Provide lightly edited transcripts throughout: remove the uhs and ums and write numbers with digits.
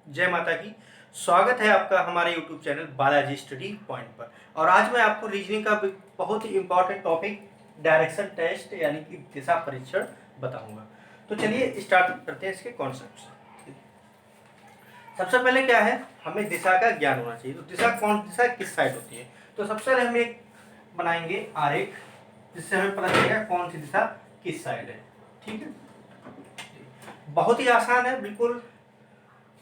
जय माता की। स्वागत है आपका हमारे YouTube channel Balaji study point पर। और आज मैं आपको रीजनिंग का बहुत ही इम्पोर्टेंट टॉपिक डायरेक्शन टेस्ट यानी कि दिशा परीक्षण बताऊंगा। तो चलिए स्टार्ट करते हैं इसके कॉन्सेप्ट से। सबसे पहले क्या है, हमें दिशा का ज्ञान होना चाहिए। तो दिशा किस साइड होती है। तो सबसे पहले हम एक बनाएंगे आरेख, जिससे हमें पता चलेगा कौन सी दिशा किस साइड है। ठीक है, बहुत ही आसान है, बिल्कुल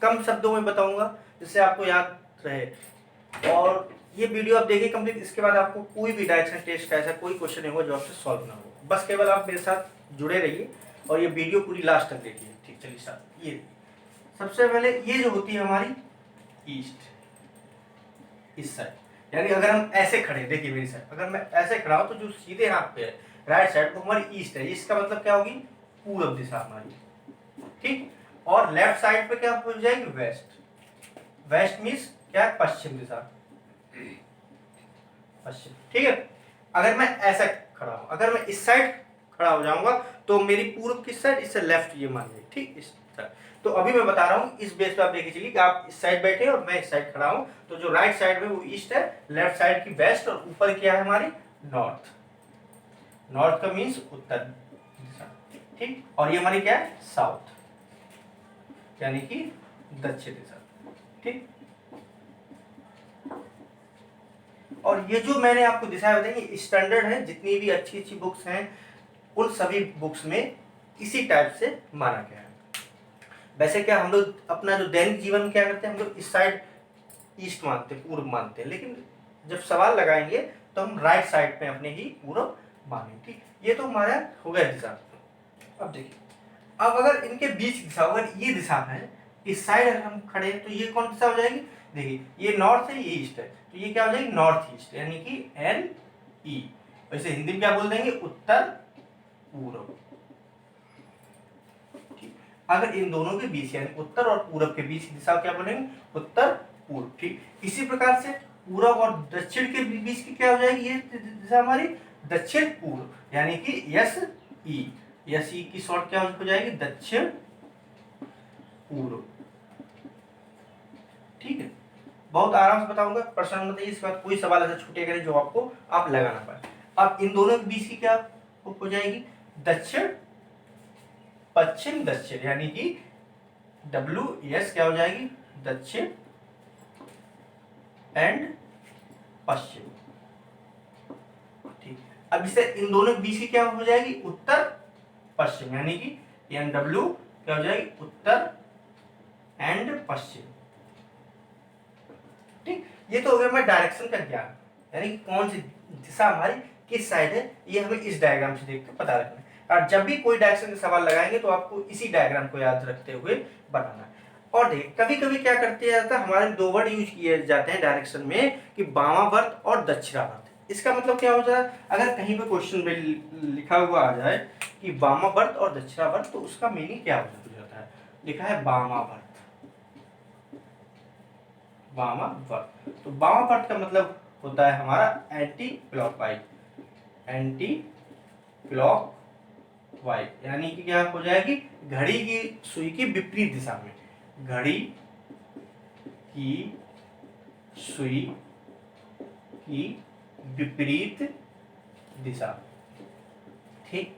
कम शब्दों में बताऊंगा जिससे आपको याद रहे। और ये वीडियो आप देखिए कंप्लीट, इसके बाद आपको कोई भी डायरेक्शन टेस्ट का ऐसा कोई क्वेश्चन नहीं होगा जो आपसे सॉल्व ना हो। बस केवल आप मेरे साथ जुड़े रहिए और ये वीडियो पूरी लास्ट तक देखिए। ठीक, चलिए साथ। ये सबसे पहले ये जो होती है हमारी ईस्ट, इस साइड, यानी अगर हम ऐसे खड़े, देखिए मेरी साइड, अगर मैं ऐसे खड़ा हूं तो जो सीधे हाथ पे है राइट साइड वो हमारी ईस्ट है। इसका मतलब क्या होगी, पूर्व दिशा हमारी। ठीक, और लेफ्ट साइड पे क्या हो जाएगी, वेस्ट। वेस्ट मीन्स क्या है, पश्चिम दिशा, पश्चिम। ठीक है, अगर मैं ऐसा खड़ा हूं, अगर मैं इस साइड खड़ा हो जाऊंगा तो मेरी पूर्व किस साइड, इससे लेफ्ट, ये मान लीजिए। ठीक, इस साइड। तो अभी मैं बता रहा हूं, इस बेस पे आप देखिए चलिए कि आप इस साइड बैठे और मैं इस साइड खड़ा हूं, तो जो राइट साइड में वो ईस्ट है, लेफ्ट साइड की वेस्ट, और ऊपर क्या है हमारी नॉर्थ। नॉर्थ का मीन्स उत्तर दिशा। ठीक, और ये हमारी क्या है, साउथ, यानी कि दक्षिण दिशा। ठीक, और ये जो मैंने आपको दिशाएं बताई ये स्टैंडर्ड है, जितनी भी अच्छी अच्छी बुक्स हैं उन सभी बुक्स में इसी टाइप से माना गया है। वैसे क्या हम लोग अपना जो दैनिक जीवन में क्या करते हैं, हम लोग इस साइड ईस्ट मानते हैं, पूर्व मानते हैं, लेकिन जब सवाल लगाएंगे तो हम राइट साइड पे अपने ही पूर्व मानेंगे। ठीक, ये तो हमारा हो गया दिशा। अब देखिए, अब अगर इनके बीच दिशा, अगर ये दिशा है, इस साइड अगर हम खड़े हैं तो ये कौन दिशा हो जाएगी, देखिए ये नॉर्थ है, ये ईस्ट है, तो ये क्या हो जाएगी, नॉर्थ ईस्ट, यानी कि एन ई। वैसे हिंदी में क्या बोल देंगे, उत्तर पूर्व। ठीक, अगर इन दोनों के बीच यानी उत्तर और पूर्व के बीच दिशा क्या बोलेंगे, उत्तर पूर्व। ठीक, इसी प्रकार से पूर्व और दक्षिण के बीच की क्या हो जाएगी, ये दिशा हमारी दक्षिण पूर्व, यानी कि यस ई। यस ई की शॉर्ट क्या हो जाएगी, दक्षिण पूर्व। ठीक है, बहुत आराम से बताऊंगा, प्रश्न बताइए, इसके बाद कोई सवाल ऐसा छूटेगा नहीं जो आपको आप लगाना पाए। अब इन दोनों के बीच की क्या हो जाएगी, दक्षिण पश्चिम दक्षिण, यानी कि डब्ल्यू एस क्या हो जाएगी, दक्षिण एंड पश्चिम। ठीक, अब इससे इन दोनों के बीच की क्या हो जाएगी, उत्तर पश्चिम, यानी कि एन डब्ल्यू क्या हो जाएगी, उत्तर एंड पश्चिम। ठीक, ये तो हो गया हमारे डायरेक्शन का ज्ञान, यानी कि कौन सी दिशा हमारी किस साइड है, ये हमें इस डायग्राम से देख के पता रखना है। और जब भी कोई डायरेक्शन का सवाल लगाएंगे तो आपको इसी डायग्राम को याद रखते हुए बनाना है। और देखिए कभी कभी क्या करते जाता है, हमारे दो वर्ड यूज किए जाते हैं डायरेक्शन में कि वामावर्त और दक्षिणावर्त। इसका मतलब क्या होता है, अगर कहीं पे क्वेश्चन में लिखा हुआ आ जाए कि वामावर्त और दक्षिणावर्त, तो उसका मीनिंग क्या हो जाता है, लिखा है वामावर्त, वामावर्त, तो वामावर्त का मतलब होता है हमारा एंटी क्लॉकवाइज, एंटी क्लॉकवाइज, यानी कि क्या हो जाएगी, घड़ी की सुई की विपरीत दिशा में, घड़ी की सुई की विपरीत दिशा। ठीक,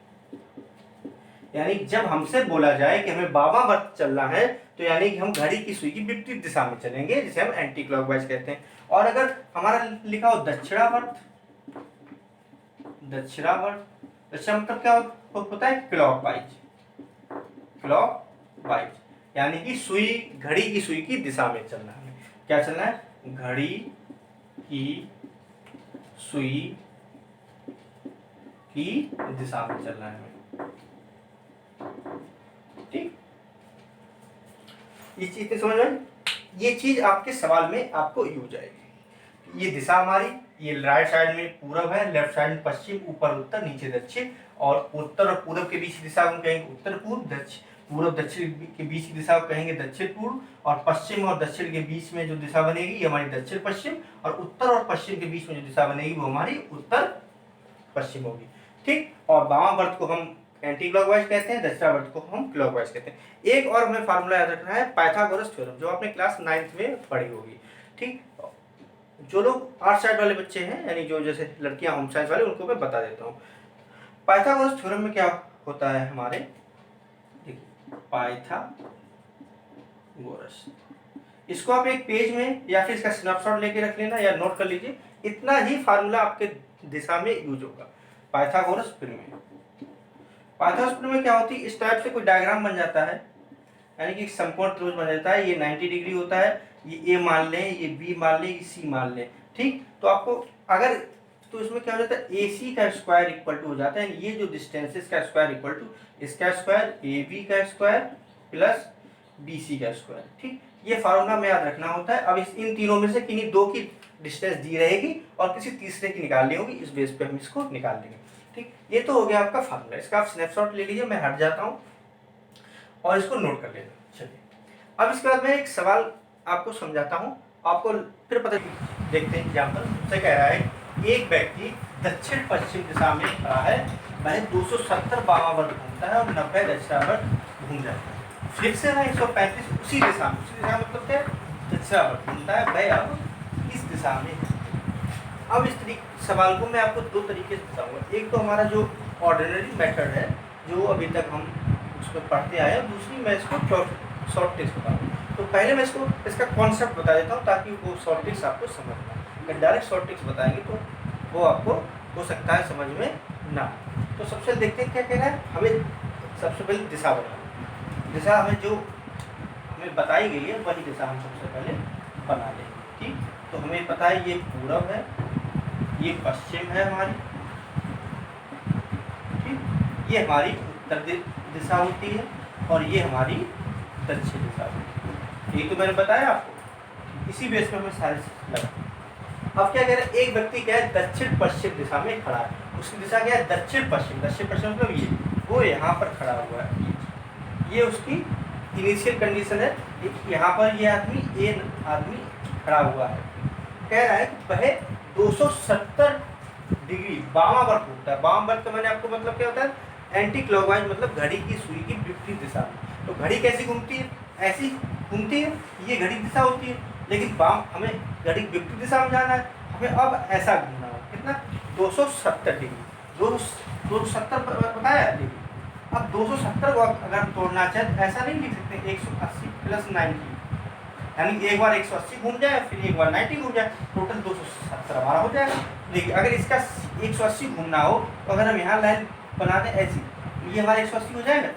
यानी जब हमसे बोला जाए कि हमें वामावर्त चलना है तो यानी कि हम घड़ी की सुई की विपरीत दिशा में चलेंगे, जिसे हम एंटी क्लॉकवाइज कहते हैं। और अगर हमारा लिखा हो दक्षिणावर्त, दक्षिणावर्त, दक्षिण मतलब क्या होता है, क्लॉकवाइज, क्लॉकवाइज, यानी कि सुई, घड़ी की सुई की दिशा में चलना है। क्या चलना है, घड़ी की सुई की दिशा में चलना है। ठीक, ये चीज समझ में, ये चीज आपके सवाल में आपको यूज आएगी। ये दिशा हमारी, ये राइट साइड में पूरब है, लेफ्ट साइड में पश्चिम, ऊपर उत्तर, नीचे दक्षिण, और उत्तर और पूरब के बीच की दिशा को कहेंगे उत्तर पूर्व, दक्षिण पूर्व दक्षिण के बीच की दिशा को कहेंगे दक्षिण पूर्व, और पश्चिम और दक्षिण के बीच में जो दिशा बनेगी ये हमारी दक्षिण पश्चिम, और उत्तर और पश्चिम के बीच में जो दिशा बनेगी वो हमारी उत्तर पश्चिम होगी। ठीक, और वामावर्त को हम एंटी क्लॉकवाइज कहते हैं, दक्षिणावर्त को हम क्लॉकवाइज कहते हैं। एक और हमें फार्मूला याद रखना है, पाइथागोरस थ्योरम, जो आपने क्लास 9th में पढ़ी होगी। ठीक, जो लोग आर्ट साइड वाले बच्चे हैं, यानी जो जैसे लड़कियां होम साइंस वाले, उनको मैं बता देता हूँ। पाइथागोरस थ्योरम में क्या होता है हमारे, देखिए पाइथागोरस, इसको आप एक पेज में या फिर इसका स्नैपशॉट लेके रख लेना या नोट कर लीजिए। इतना ही फार्मूला आपके दिशा में यूज होगा पाइथागोरस प्रमेय। पाइथागोरस प्रमेय क्या होती है, इस टाइप से कोई डायग्राम बन जाता है, यानी कि समकोण त्रिभुज बन जाता है। ये 90 डिग्री होता है, ये ए मान लें, ये बी मान लें, ये सी मान लें। ठीक, तो आपको अगर, तो इसमें क्या हो जाता है, ए सी का स्क्वायर इक्वल टू हो जाता है, ये जो डिस्टेंसेस का स्क्वायर इक्वल टू इसका स्क्वायर, ए बी का स्क्वायर प्लस बी सी का स्क्वायर। ठीक, ये फार्मूला में याद रखना होता है। अब इन तीनों में से किन्हीं दो की डिस्टेंस दी रहेगी और किसी तीसरे की निकालनी होगी, इस बेस पे हम इसको निकाल लेंगे। ठीक, ये तो हो गया आपका फार्मूला। इसका आप स्नैपशॉट ले लीजिए, मैं हट जाता हूँ और इसको नोट कर लेना। चलिए, अब इसके बाद मैं एक सवाल आपको समझाता हूँ, आपको फिर पता। देखते हैं एग्जाम्पल, मुझसे कह रहा है एक व्यक्ति दक्षिण पश्चिम दिशा में खड़ा है, वह 270 वामावर्त घूमता है और 90 दक्षिणावर्त घूम जाता है। फिर से वह 135 उसी दिशा मतलब क्या, दक्षिणावर्त घूमता है, वह अब इस दिशा में। अब इस सवाल को मैं आपको दो तरीके से बताऊंगा। एक तो हमारा जो ऑर्डिनरी मेथड है, जो अभी तक हम उसमें पढ़ते आए हैं, दूसरी मैं इसको शॉर्ट ट्रिक्स बताऊंगा। तो पहले मैं इसका कॉन्सेप्ट बता देता हूँ, ताकि वो शॉर्ट ट्रिक्स आपको समझ में आए। अगर डायरेक्ट शॉर्ट ट्रिक्स बताएंगे तो वो आपको हो सकता है समझ में ना। तो सबसे पहले देखते हैं क्या कहना है हमें। सबसे पहले दिशा बनाना, दिशा हमें जो हमें बताई गई है वही दिशा हम सबसे पहले बना लेंगे। ठीक, तो हमें पता है ये पूरब है, ये पश्चिम है हमारी, ठीक, ये हमारी उत्तर दिशा होती है और ये हमारी दक्षिण दिशा होती है। ये तो मैंने बताया आपको, इसी बेस पे हमें सारे लगा। अब क्या कह रहे हैं, एक व्यक्ति क्या है दक्षिण पश्चिम दिशा में खड़ा है, उसकी दिशा क्या है दक्षिण पश्चिम। दक्षिण पश्चिम मतलब ये, वो यहाँ पर खड़ा हुआ है, ये उसकी इनिशियल कंडीशन है। यहाँ पर ये आदमी खड़ा हुआ है, कह रहा है कि वह 270 डिग्री वामावर्त घूमता है। वामावर्त का मैंने आपको मतलब क्या होता है, एंटी क्लॉकवाइज, मतलब घड़ी की सुई की विपरीत दिशा में। तो घड़ी कैसी घूमती है, ऐसी घूमती है, ये घड़ी की दिशा होती है। लेकिन हमें घड़ी की विपरीत दिशा में जाना है, हमें अब ऐसा घूमना है, कितना, 270 डिग्री। 270 बताया डिग्री। अब 270 को अगर तोड़ना चाहे तो ऐसा नहीं लिख सकते 180 प्लस 90, यानी एक बार 180 घूम जाए, फिर एक बार 90 घूम जाए, टोटल 270 हमारा हो जाएगा। देखिए, अगर इसका 180 घूमना हो तो अगर हम यहाँ लाइन बना दें ऐसी, ये हमारा 180 हो जाएगा,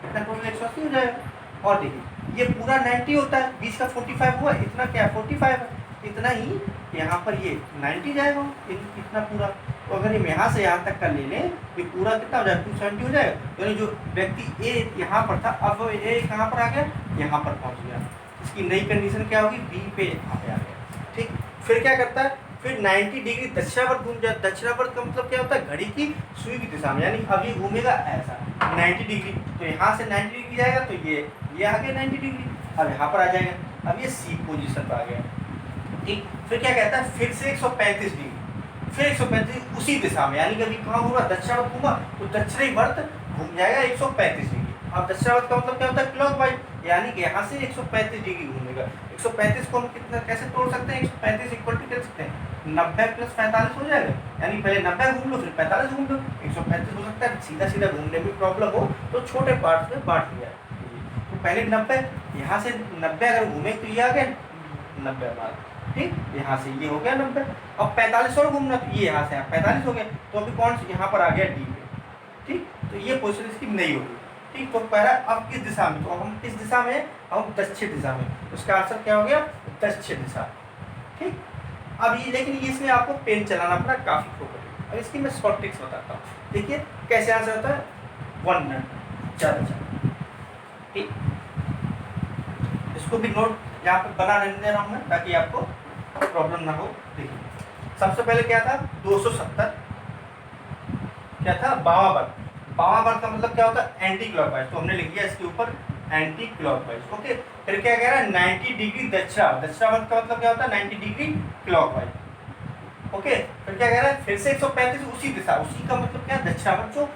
इतना टोटल 180 हो जाएगा। और देखिए, ये पूरा 90 होता है, 20 का 45 हुआ, इतना क्या 45 है, इतना ही यहाँ पर ये 90 जाएगा, इतना पूरा। तो अगर हम यहाँ से यहाँ तक का ले लें, ये पूरा कितना हो जाएगा, 270 हो जाएगा। यानी जो व्यक्ति ए यहाँ पर था, अब ए कहाँ पर आ गया, यहाँ पर पहुँच गया। इसकी नई कंडीशन क्या होगी, बी पे यहाँ पे आ गया। ठीक, फिर क्या करता है, फिर 90 डिग्री दक्षिणावर्त घूम जाए। दक्षिणावर्त का मतलब क्या होता है, घड़ी की सुई की दिशा में, यानी अब ये घूमेगा ऐसा 90 डिग्री, तो यहाँ से 90 डिग्री जाएगा, तो ये आ गया 90 डिग्री, अब यहाँ पर आ जाएगा। अब ये सी पोजीशन पर आ गया। ठीक, फिर क्या कहता है, फिर से 135 डिग्री, फिर 135 उसी दिशा में, यानी कि अभी कहाँ घूमा, दक्षिणावर्त घूमा, तो दक्षिणी वर्त घूम जाएगा 135 डिग्री। अब दक्षिणावर्त का मतलब क्या होता है, क्लॉकवाइज, यानी कि यहाँ से 135 डिग्री घूमेगा। 135 को हम कितना कैसे तोड़ सकते हैं, 135 इक्वल टू कर सकते हैं 90 प्लस 45 हो जाएगा, यानी पहले 90 घूम लो फिर 45 घूम लो। 135 हो सकता है सीधा सीधा घूमने में प्रॉब्लम हो तो छोटे पार्ट में बांट लिया। तो पहले 90, यहाँ से 90 अगर घूमे तो ये आ गया 90 बार, ठीक, यहाँ से ये हो गया 90। अब 45 और घूमना, तो ये यहाँ से 45 हो गया, तो अभी कौन सा यहाँ पर आ गया डी पे। ठीक, तो ये पोजीशन इसकी नहीं होगी। ठीक, तो पहला अब किस दिशा में, तो हम इस दिशा में, हम दक्षिण दिशा में, उसका आंसर क्या हो गया, दक्षिण दिशा। ठीक, अब ये लेकिन इसमें आपको पेन चलाना पड़ा काफी फोकस। अब इसकी मैं शॉर्ट ट्रिक्स बताता हूँ, देखिए कैसे आंसर होता है, 1 मिनट ज़्यादा। ठीक, इसको भी नोट यहाँ पे बना रहने दे रहा हूँ मैं, ताकि आपको प्रॉब्लम ना हो। देखिए, सबसे पहले क्या था, 270 क्या था, वामावर्त। वामावर्त का मतलब क्या होता है, एंटी क्लॉकवाइज, तो हमने लिख दिया इसके ऊपर एंटी क्लॉकवाइज। ओके, फिर क्या कह रहा है, 90 डिग्री दक्षिणावर्त। दक्षिणावर्त का मतलब क्या होता है, 90 डिग्री क्लॉकवाइज। ओके, फिर क्या कह रहा है, फिर से 135 उसी दिशा, उसी का मतलब क्या है, दक्षिणावर्त जो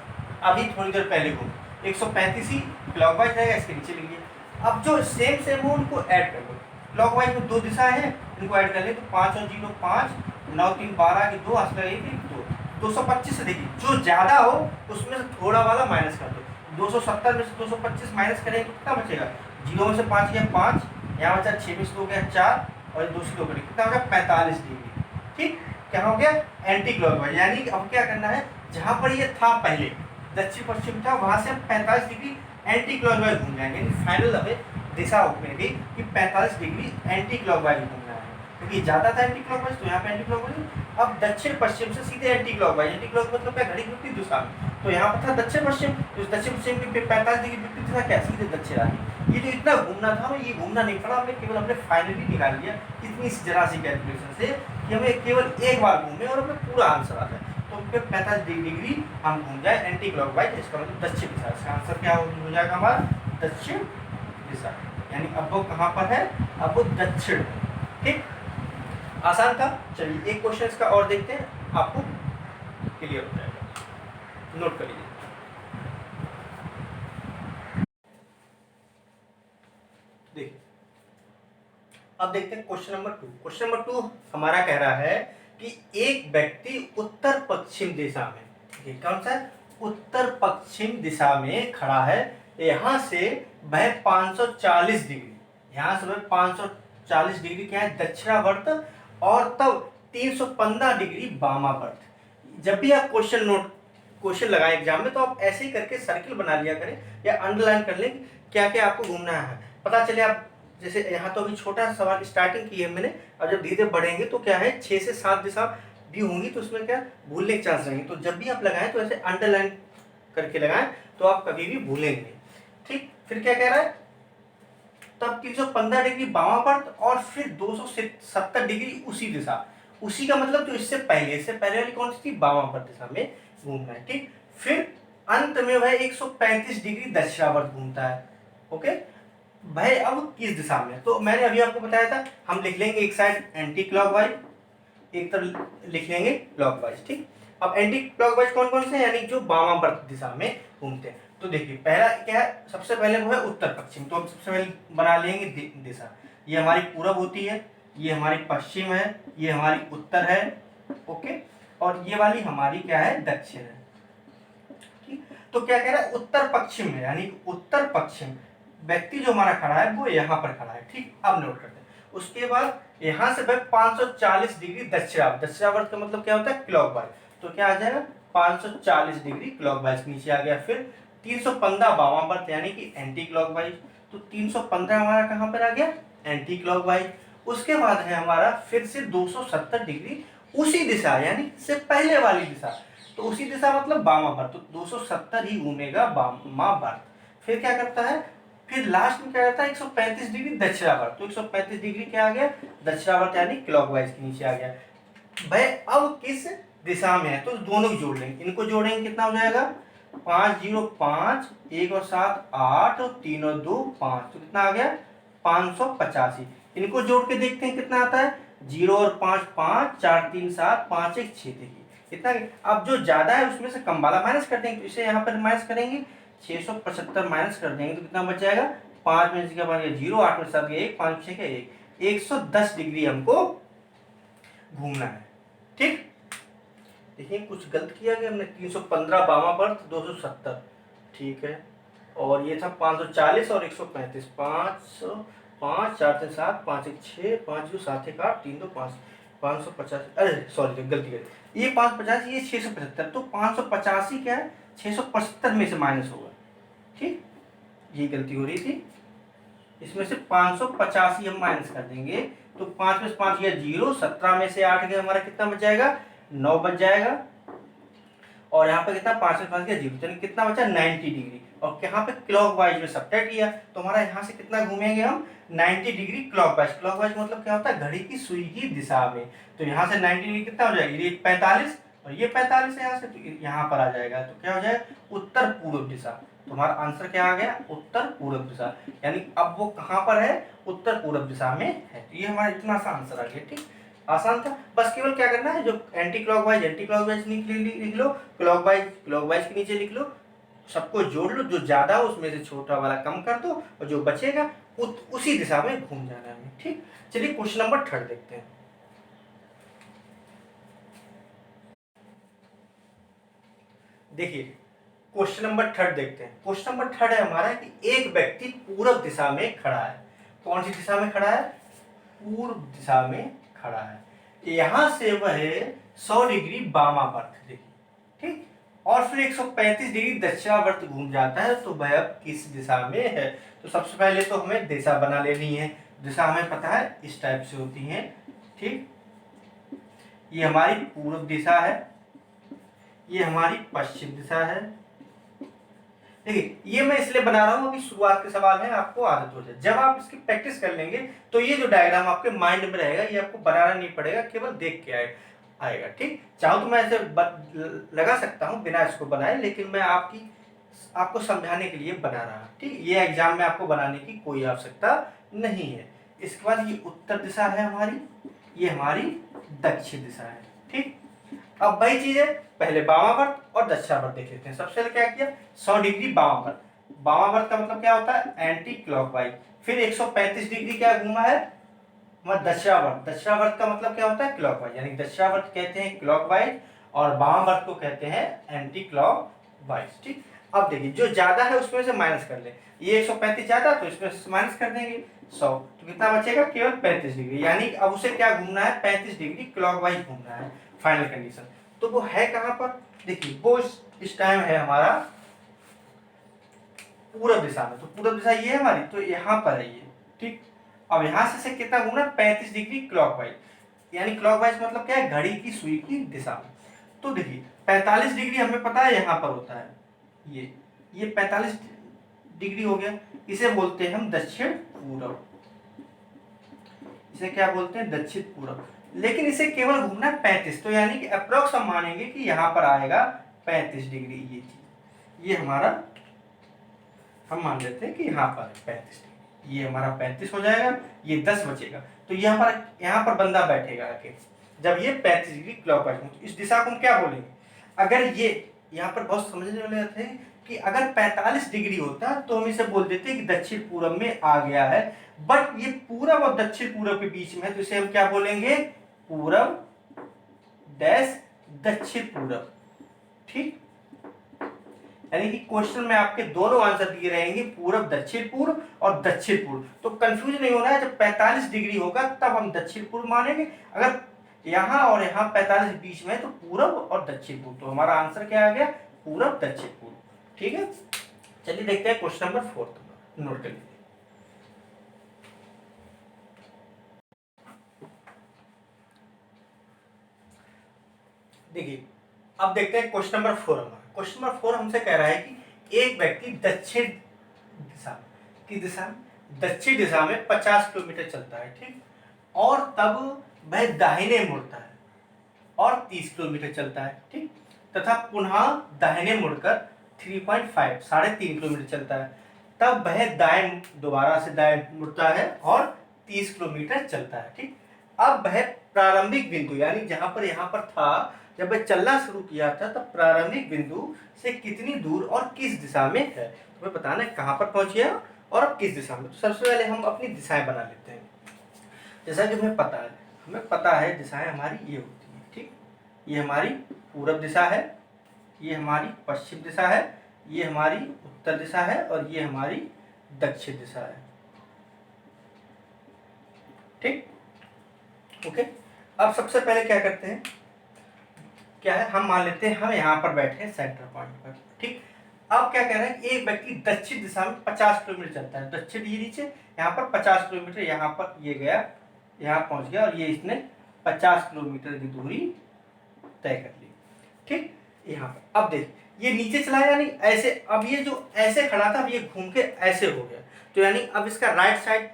अभी थोड़ी देर पहले घूम 135 ही क्लॉकवाइज रहेगा, इसके नीचे लिखिए। अब जो सेम सेम हो उनको ऐड कर लो। क्लॉकवाइज में 2 दिशा है, इनको ऐड कर ले तो 5 और 0 5, 9 3 12 की 2 आंसर लगेगी 2। 225 से देखिए जो ज़्यादा हो उसमें से थोड़ा वाला माइनस कर दो। 270 में से 225 माइनस करेंगे तो कितना बचेगा? 0 में से 5 गया 5, यहाँ बचा 6 में से 2 गया 4 और 2 से 2 करेंगे कितना हो गया? 45 डिग्री। ठीक, क्या हो गया? Anti clockwise. यानी कि अब क्या करना है, जहाँ पर ये था पहले दक्षिण पश्चिम था, वहाँ से हम 45 डिग्री एंटी क्लॉकवाइज घूम जाएंगे। फाइनल हमें दिशा होगी कि 45 डिग्री एंटी क्लॉकवाइज घूमना है, क्योंकि ज़्यादा था एंटी क्लॉकवाइज तो यहाँ पे एंटी क्लॉकवाइज। अब दक्षिण पश्चिम से सीधे एंटी क्लॉकवाइज। एंटी क्लॉकवाइज मतलब क्या? घड़ी की विपरीत दिशा में। तो यहाँ पर था दक्षिण पश्चिम, तो दक्षिण पश्चिम की 45 डिग्री विपरीत दिशा क्या? सीधे दक्षिण आ गई। ये जो इतना घूमना था हमें, ये घूमना नहीं पड़ा, हमने केवल हमने फाइनली निकाल लिया इतनी जरा सी कैलकुलेशन से कि हमें केवल एक बार घूमे और हमें पूरा आंसर आ जाए। तो फिर 45 डिग्री हम घूम जाए एंटी क्लॉकवाइज, इसका मतलब दक्षिण दिशा। इसका आंसर क्या हो जाएगा हमारा? दक्षिण दिशा। यानी अब वो कहाँ पर है? अब वो दक्षिण। ठीक, आसान था। चलिए एक क्वेश्चन इसका और देखते हैं, आपको क्लियर हो जाएगा। नोट कर लीजिए। देखिए अब देखते हैं क्वेश्चन नंबर 2। क्वेश्चन नंबर 2 हमारा कह रहा है कि एक व्यक्ति उत्तर पश्चिम दिशा में, देखिए कौन सा? उत्तर पश्चिम दिशा में खड़ा है। यहाँ से वह 540 डिग्री, यहाँ से वह 540 डिग्री क्या है? दक्षिणावर्त, और तब 315 डिग्री वामावर्त। जब भी आप क्वेश्चन लगाएं एग्जाम में तो आप ऐसे ही करके सर्किल बना लिया करें या अंडरलाइन कर लें क्या क्या आपको घूमना है, पता चले आप। जैसे यहाँ तो अभी छोटा सवाल स्टार्टिंग की है मैंने, अब जब धीरे बढ़ेंगे तो क्या है 6 से 7 दिशा भी होंगी तो उसमें क्या भूलने के चांस रहेंगे। तो जब भी आप लगाएं तो ऐसे अंडरलाइन करके लगाएं तो आप कभी भी भूलेंगे। ठीक, फिर क्या कह रहा है? तब 315 डिग्री वामावर्त और फिर 270 डिग्री उसी दिशा। उसी का मतलब जो इससे पहले वाली कौन सी थी? वामावर्त दिशा में घूमना है। ठीक, फिर अंत में वह 135 डिग्री दक्षिणावर्त घूमता है। ओके, भाई अब किस दिशा में? तो मैंने अभी आपको बताया था हम लिख लेंगे एक साइड एंटी क्लॉकवाइज, एक तरफ लिख लेंगे क्लॉकवाइज। ठीक, अब एंटी क्लॉकवाइज कौन कौन से? यानी जो वामावर्त दिशा में घूमते हैं। तो देखिए पहला क्या है? सबसे पहले वो है उत्तर पश्चिम, तो हम सबसे पहले बना लेंगे दिशा। ये हमारी पूरब होती है, ये हमारी पश्चिम है, ये हमारी उत्तर है। ओके, और ये वाली हमारी क्या है? दक्षिण है। ठीक, तो क्या कह रहा है? उत्तर पश्चिम में, यानी उत्तर पश्चिम व्यक्ति जो हमारा खड़ा है वो यहाँ पर खड़ा है। ठीक, अब नोट करते हैं। उसके बाद यहाँ से भाई 540 डिग्री दक्षिणावर्त। दक्षिणावर्त का मतलब क्या होता है? क्लॉकवाइज। तो क्या आ जाएगा? 540 डिग्री क्लॉकवाइज नीचे आ गया। फिर 315 वामावर्त यानी कि एंटी क्लॉकवाइज। तो 315 हमारा कहाँ पर आ गया? Anti clockwise. उसके बाद है हमारा फिर से 270 डिग्री उसी दिशा, यानी से पहले वाली दिशा। तो उसी दिशा मतलब वामावर्त, तो 270 ही घूमेगा वामावर्त। फिर क्या करता है? फिर लास्ट में क्या करता है? 135 डिग्री दक्षिणावर्त। तो 135 डिग्री क्या आ गया? दक्षिणावर्त यानी क्लॉकवाइज के नीचे आ गया। भाई अब किस दिशा में है? तो दोनों को जोड़ लेंगे, इनको जोड़ेंगे कितना हो जाएगा? 5 0 5, 1 और 7 8 और 3 और 2 5, तो कितना आ गया? 585। इनको जोड़ के देखते हैं कितना आता है? 0 और 5 5, 4 3 7, 5 1 6। देखिए इतना। अब जो ज्यादा है उसमें से कम वाला माइनस कर देंगे, तो इसे यहाँ पर माइनस करेंगे 675 माइनस कर देंगे तो कितना बच जाएगा? 5 में से क्या बन गया? 0, 8 में 7 गया 1, 5 6 गया 1, 110 डिग्री हमको घूमना है। ठीक, देखिए कुछ गलत किया गया हमने। 315 वामावर्त 270, ठीक है, और ये था 540 और 135। 500 5 4 3 7 5 1 6 5 2 7 1 8 3 2 5, 550। अरे सॉरी गलती कर, ये 550 ये 675, तो 585 क्या है? 675 में से माइनस होगा। ठीक, ये गलती हो रही थी। इसमें से 585 हम माइनस कर देंगे तो 5 में से 5 गया 0, 17 में से 8 गया हमारा कितना बच जाएगा? 9 बच जाएगा। और यहाँ पे कितना? 5 में 5 गया 0, यानी कितना बचा? 90 डिग्री। और यहाँ पे क्लॉकवाइज में सबट्रैक्ट किया तो हमारा यहाँ से कितना घूमेंगे हम? 90 डिग्री क्लॉकवाइज। क्लॉकवाइज मतलब क्या होता है? घड़ी की सुई की दिशा में। तो यहाँ से 90 डिग्री कितना हो जाएगा? ये 45 और ये 45 है यहाँ से, तो यहाँ पर आ जाएगा। तो क्या हो जाएगा? उत्तर पूर्व दिशा। तो हमारा आंसर क्या आ गया? उत्तर पूर्व दिशा। यानी अब वो कहाँ पर है? उत्तर पूर्व दिशा में है। तो ये हमारा इतना सा आंसर आ गया। ठीक, आसान था। बस केवल क्या करना है, जो एंटी क्लॉकवाइज लिख लो, क्लॉकवाइज के नीचे लिख लो, सबको जोड़ लो, जो ज़्यादा हो उसमें से छोटा वाला कम कर दो और जो बचेगा उसी दिशा में घूम जाना है हमें। ठीक, चलिए क्वेश्चन नंबर 3 देखते हैं। देखिए क्वेश्चन नंबर 3 देखते हैं। क्वेश्चन नंबर 3 है हमारा कि एक व्यक्ति पूर्व दिशा में खड़ा है। कौन सी दिशा में खड़ा है? पूर्व दिशा में खड़ा है। यहां से वह 100 डिग्री वामावर्त, देखिए ठीक, और फिर 135 डिग्री दक्षिणावर्त घूम जाता है, तो वह अब किस दिशा में है? तो सबसे पहले तो हमें दिशा बना लेनी है। दिशा हमें पता है इस टाइप से होती है। ठीक, ये हमारी पूर्व दिशा है, ये हमारी पश्चिम दिशा है। देखिए ये मैं इसलिए बना रहा हूं, अभी शुरुआत के सवाल है, आपको आदत हो जाए। जब आप इसकी प्रैक्टिस कर लेंगे तो ये जो डायग्राम आपके माइंड में रहेगा, ये आपको बनाना नहीं पड़ेगा, केवल देख के आएगा। ठीक, चाहो तो मैं ऐसे लगा सकता हूं बिना इसको बनाए, लेकिन मैं आपको समझाने के लिए बना रहा। ठीक, ये एग्जाम में आपको बनाने की कोई आवश्यकता नहीं है। इसके बाद ये उत्तर दिशा है हमारी, ये हमारी दक्षिण दिशा है। ठीक, अब वही चीज है, पहले वामावर्त और दक्षिणावर्त देख लेते हैं। सबसे पहले क्या किया, 100 डिग्री वामावर्त। वामावर्त का मतलब क्या होता है? Anti clockwise. फिर 135 डिग्री क्या घूमा है? दक्षिणावर्त। दक्षिणावर्त का मतलब क्या होता है? क्लॉकवाइज। यानी दक्षिणावर्त कहते हैं क्लॉकवाइज और वामावर्त को कहते हैं एंटी क्लॉकवाइज। ठीक, अब देखिए जो ज्यादा है उसमें से माइनस कर ले। ये 135 ज्यादा, तो इसमें से माइनस कर देंगे 100, तो कितना बचेगा? केवल 35 डिग्री। यानी अब उसे क्या घूमना है? 35 डिग्री क्लॉकवाइज घूमना है। फाइनल कंडीशन तो वो है कहां पर? देखिए वो इस टाइम है हमारा पूर्व दिशा में। तो पूर्व दिशा ये है हमारी, तो यहाँ पर है ये। ठीक, अब यहां से कितना घूमना? 35 डिग्री क्लॉकवाइज। यानी क्लॉकवाइज मतलब क्या है? घड़ी की सुई की दिशा में। तो देखिए 45 डिग्री हमें पता है यहाँ पर होता है, ये 45 डिग्री हो गया। इसे बोलते हैं हम दक्षिण पूर्व। इसे क्या बोलते हैं? दक्षिण पूर्व। लेकिन इसे केवल घूमना 35, तो यानी कि अप्रोक्स हम मानेंगे कि यहाँ पर आएगा 35 डिग्री। ये चीज ये हमारा हम मान लेते हैं कि यहाँ पर 35 डिग्री, ये हमारा 35 हो जाएगा, ये 10 बचेगा। तो यहाँ पर बंदा बैठेगा आके, जब ये 35 डिग्री क्लॉकवाइज में। इस दिशा को हम क्या बोलेंगे? अगर ये यहाँ पर बहुत समझने वाले थे कि अगर 45 डिग्री होता तो हम इसे बोल देते कि दक्षिण पूर्व में आ गया है, बट ये पूरब और दक्षिण पूर्व के बीच में है, तो इसे हम क्या बोलेंगे? पूरब डैश दक्षिण पूरब। ठीक, यानी कि क्वेश्चन में आपके दोनों आंसर दिए रहेंगे, पूरब दक्षिण पूर्व और दक्षिण पूर्व। तो कंफ्यूज नहीं होना है, जब 45 डिग्री होगा तब हम दक्षिण पूर्व मानेंगे। अगर यहाँ और यहाँ 45 बीच में है तो पूरब और दक्षिण पूर्व। तो हमारा आंसर क्या आ गया? पूरब दक्षिण पूर्व। ठीक है, चलिए देखते हैं क्वेश्चन नंबर 4, नोट कर लीजिए। देखिए अब देखते हैं क्वेश्चन नंबर 4। हमारा क्वेश्चन नंबर 4 हमसे कह रहा है कि एक व्यक्ति दक्षिण दिशा में 50 किलोमीटर चलता है। ठीक, और तब वह दाहिने मुड़ता है और 30 किलोमीटर चलता है। ठीक, तथा पुनः दाहिने मुड़कर 3.5 3.5 किलोमीटर चलता है, तब वह दोबारा से दाएं मुड़ता है और 30 किलोमीटर चलता है। ठीक, अब वह प्रारंभिक बिंदु यानी जहां पर यहाँ पर था, जब वह चलना शुरू किया था, तब प्रारंभिक बिंदु से कितनी दूर और किस दिशा में है? तुम्हें बताना है कहां पर पहुंच गया और अब किस दिशा में। तो सबसे पहले हम अपनी दिशाएं बना लेते हैं। जैसा कि हमें पता है दिशाएं हमारी ये होती है। ठीक, ये हमारी पूरब दिशा है, ये हमारी पश्चिम दिशा है, ये हमारी उत्तर दिशा है और ये हमारी दक्षिण दिशा है। ठीक, ओके। अब सबसे पहले क्या करते हैं, क्या है, हम मान लेते हैं हम यहाँ पर बैठे हैं सेंटर पॉइंट पर। ठीक, अब क्या कह रहे हैं, एक व्यक्ति दक्षिण दिशा में 50 किलोमीटर चलता है। दक्षिण ये नीचे, यहाँ पर 50 किलोमीटर, यहाँ पर ये गया, यहाँ पहुंच गया और ये इसने 50 किलोमीटर की दूरी तय कर ली। ठीक, यहाँ पर अब देख ये नीचे चला यानी ऐसे, अब ये जो ऐसे खड़ा था अब ये घूम के ऐसे हो गया, तो यानी अब इसका राइट साइड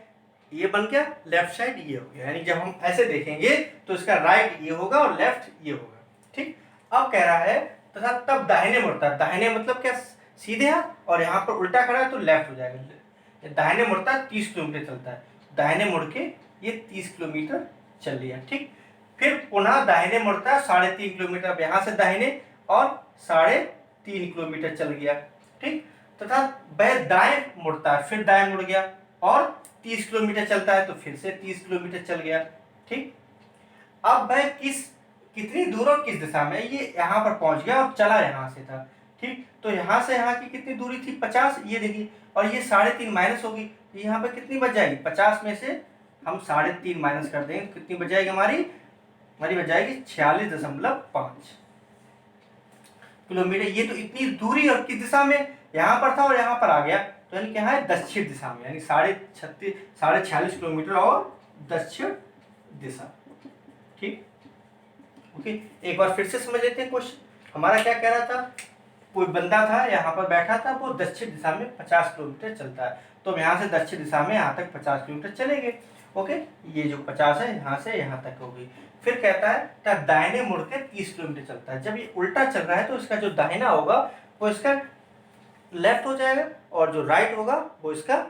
ये बन गया, लेफ्ट साइड ये हो गया। यानी जब हम ऐसे देखेंगे तो इसका राइट ये होगा और लेफ्ट ये होगा। ठीक, अब कह रहा है तथा तब दाहिने मुड़ता है। दाहिने मतलब क्या? सीधे हाथ, और यहाँ पर उल्टा खड़ा है तो लेफ्ट हो जाएगा। दाहिने मुड़ता है 30 किलोमीटर चलता है, दाहिने मुड़ के ये 30 किलोमीटर चल लिया। ठीक, फिर पुनः दाहिने मुड़ता है 3.5 किलोमीटर, अब यहाँ से दाहिने और 3.5 किलोमीटर चल गया। ठीक। तथा वह दाएं मुड़ता है, फिर दाएं मुड़ गया और 30 किलोमीटर चलता है तो फिर से 30 किलोमीटर चल गया, ठीक। अब वह कितनी दूर और किस दिशा में, ये यहाँ पर पहुंच गया और चला यहाँ से था, ठीक। तो यहाँ से यहाँ की कितनी दूरी थी 50, ये देखिए, और ये 3.5 माइनस होगी, यहाँ पे कितनी बच जाएगी, 50 में से हम 3.5 माइनस कर देंगे, कितनी बच जाएगी हमारी बच जाएगी 46.5 किलोमीटर। ये तो इतनी दूरी और किस दिशा में, यहाँ पर था और यहाँ पर आ गया, तो यानी क्या है दक्षिण दिशा में, यानी 46.5 किलोमीटर और दक्षिण दिशा, ठीक। ओके, एक बार फिर से समझ लेते हैं क्वेश्चन। हमारा क्या कह रहा था, कोई बंदा था यहाँ पर बैठा था, वो दक्षिण दिशा में 50 किलोमीटर चलता है, तो हम यहाँ से दक्षिण दिशा में यहाँ तक 50 किलोमीटर चलेंगे। ओके, ये जो 50 है यहाँ से यहाँ तक होगी। फिर कहता है दाहिने मुड़ के 30 किलोमीटर चलता है। जब ये उल्टा चल रहा है तो इसका जो दाहिना होगा वो इसका लेफ्ट हो जाएगा और जो राइट होगा वो इसका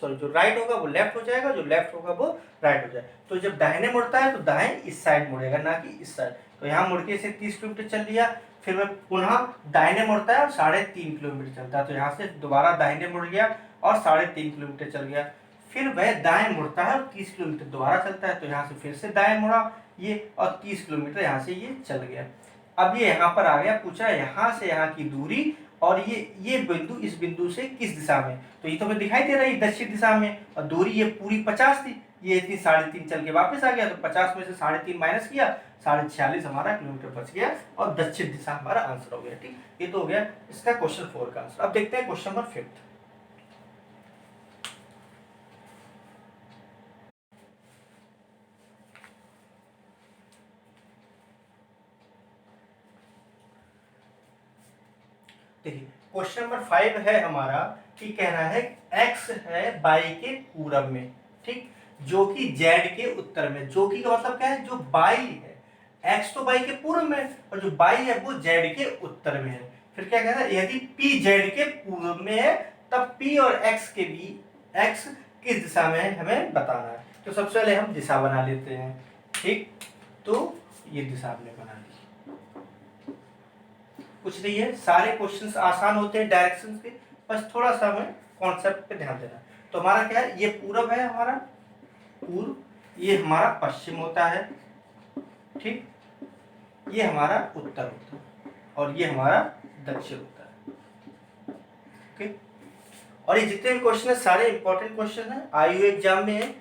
जो राइट होगा वो लेफ्ट हो जाएगा, जो लेफ्ट होगा वो राइट हो जाएगा। तो जब दाहिने मुड़ता है तो दाएं इस साइड मुड़ेगा, ना कि इस साइड। तो यहाँ मुड़ के इसे 30 किलोमीटर चल लिया, फिर मैं पुनः दाहिने मुड़ता है और 3.5 किलोमीटर चलता है, तो यहाँ से दोबारा दाहिने मुड़ गया और 3.5 किलोमीटर चल गया। फिर वह दाएं मुड़ता है और 30 किलोमीटर दोबारा चलता है, तो यहाँ से फिर से दाएं मुड़ा ये और 30 किलोमीटर यहाँ से ये चल गया। अब ये यहाँ पर आ गया, पूछा यहाँ से यहाँ की दूरी और ये बिंदु इस बिंदु से किस दिशा में, तो ये तो हमें दिखाई दे रहा है दक्षिण दिशा में, और दूरी ये पूरी 50 थी, ये इतनी 3.5 चल के वापस आ गया, तो 50 में से 3.5 माइनस किया, 46.5 हमारा किलोमीटर बच गया और दक्षिण दिशा हमारा आंसर हो गया, ठीक। ये तो हो गया इसका क्वेश्चन 4 का आंसर। अब देखते हैं क्वेश्चन नंबर 5। देखिए क्वेश्चन नंबर 5 है हमारा कि कहना है x है बाई के पूरब में, ठीक, जो कि z के उत्तर में। जो कि का मतलब क्या है, जो बाई है, x तो बाई के पूर्व में और जो बाई है वो z के उत्तर में है। फिर क्या कहता है, यदि p z के पूर्व में है तब p और x के बीच x किस दिशा में है हमें बताना है। तो सबसे पहले हम दिशा बना लेते हैं, ठीक। तो ये दिशा हमने बना ली, कुछ नहीं है, सारे क्वेश्चंस आसान होते हैं डायरेक्शंस के, बस थोड़ा सा हमें कॉन्सेप्ट पे ध्यान देना। तो हमारा क्या है, ये पूरब है हमारा पूर्व, ये हमारा पश्चिम होता है, ठीक, ये हमारा उत्तर होता है और ये हमारा दक्षिण होता है, ओके। और ये जितने भी क्वेश्चन है सारे इंपॉर्टेंट क्वेश्चन है, आईयू एग्जाम में है,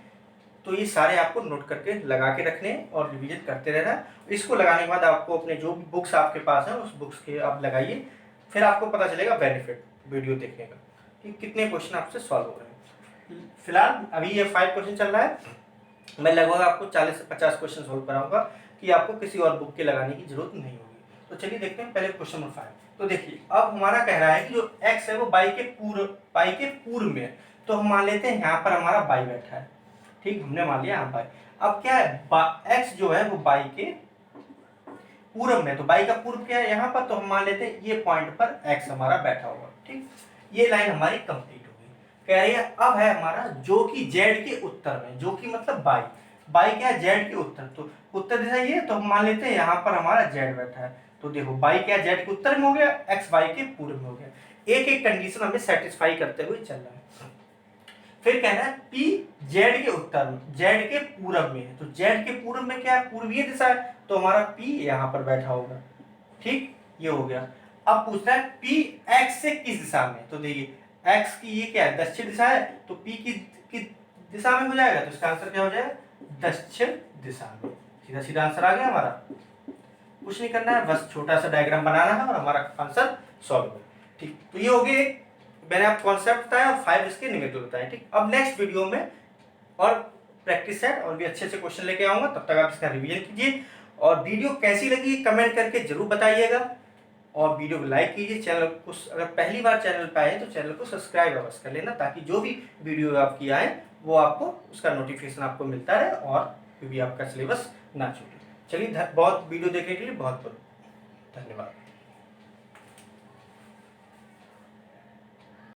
तो ये सारे आपको नोट करके लगा के रखने और रिवीजन करते रहना। इसको लगाने के बाद आपको अपने जो भी बुक्स आपके पास है उस बुक्स के आप लगाइए, फिर आपको पता चलेगा बेनिफिट वीडियो देखने का कि कितने क्वेश्चन आपसे सॉल्व हो रहे हैं। फिलहाल अभी ये 5 क्वेश्चन चल रहा है, मैं लगभग आपको 40 से 50 क्वेश्चन सॉल्व कराऊंगा कि आपको किसी और बुक के लगाने की जरूरत नहीं होगी। तो चलिए देखते हैं पहले क्वेश्चन नंबर 5। तो देखिए अब हमारा कह रहा है कि जो एक्स है वो बाई के पूर्व में है, तो हम मान लेते हैं यहाँ पर हमारा बाई बैठा है, ठीक, हमने मान लिया यहाँ बाई। अब क्या है, एक्स जो है वो बाई के पूर्व में, तो बाई का पूर्व क्या है यहाँ पर, तो हम मान लेते हैं ये पॉइंट पर एक्स हमारा बैठा होगा, ठीक। ये लाइन हमारी कंप्लीट होगी। कह रही है अब है हमारा जो कि जेड के उत्तर में, जो कि मतलब बाई, बाई क्या है जेड के उत्तर, तो उत्तर दिशा ये, तो हम मान लेते हैं यहाँ पर हमारा जेड बैठा है। तो देखो बाई क्या जेड के उत्तर में हो गया, एक्स बाई के पूर्व में हो गया। एक एक कंडीशन हमें सेटिस्फाई करते हुए चल रहा है। फिर कहना है P Z के उत्तर में, Z के पूरब में है, तो Z के पूरब में क्या है, पूर्वीय दिशा है, तो हमारा P यहाँ पर बैठा होगा, ठीक, ये हो गया। अब पूछना है P X से किस दिशा में, तो देखिए X की ये क्या है दक्षिण दिशा है, तो P की दिशा में हो जाएगा, तो इसका आंसर क्या हो जाएगा दक्षिण दिशा में। सीधा सीधा आंसर आ गया हमारा, कुछ नहीं करना है, बस छोटा सा डायग्राम बनाना है और हमारा आंसर सॉल्व हो, ठीक। तो ये हो गए, मैंने आप कॉन्सेप्ट बताया और 5 इसके निगेटिव बताए, ठीक। अब नेक्स्ट वीडियो में और प्रैक्टिस सेट और भी अच्छे अच्छे क्वेश्चन लेके आऊंगा, तब तक आप इसका रिवीजन कीजिए और वीडियो कैसी लगी कमेंट करके जरूर बताइएगा और वीडियो को लाइक कीजिए। चैनल को अगर पहली बार चैनल पे आए तो चैनल को सब्सक्राइब अवश्य कर लेना, ताकि जो भी वीडियो आपकी आए वो आपको उसका नोटिफिकेशन आपको मिलता रहे और कोई भी आपका सिलेबस ना छूटे। चलिए बहुत वीडियो देखने के लिए बहुत बहुत धन्यवाद।